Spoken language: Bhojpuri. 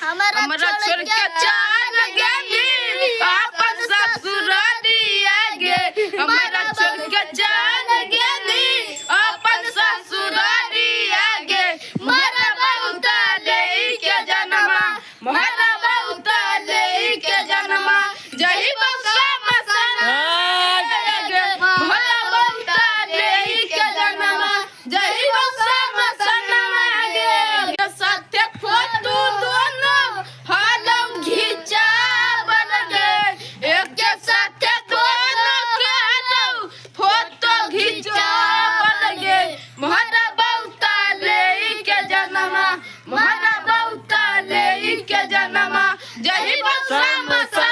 हमरा छोड़ के चल गेली अपन ससुरालिया गे हमरा छोड़ के चल गेली अपन ससुरालिया गे मोरा बहुत ले के जनमा मोरा बहुत ले के जनमा जही बसा मसना गे मोरा बहुत ले के जनमा जही बसा मसना गे साथे फोटो दोनों हालम घिचा बन गे एक के साथे दोनों के हालम फोटो घिचा बन गे मोरा बहुत ले के जनमा मोरा बहुत ले के जनमा जही बसा मसना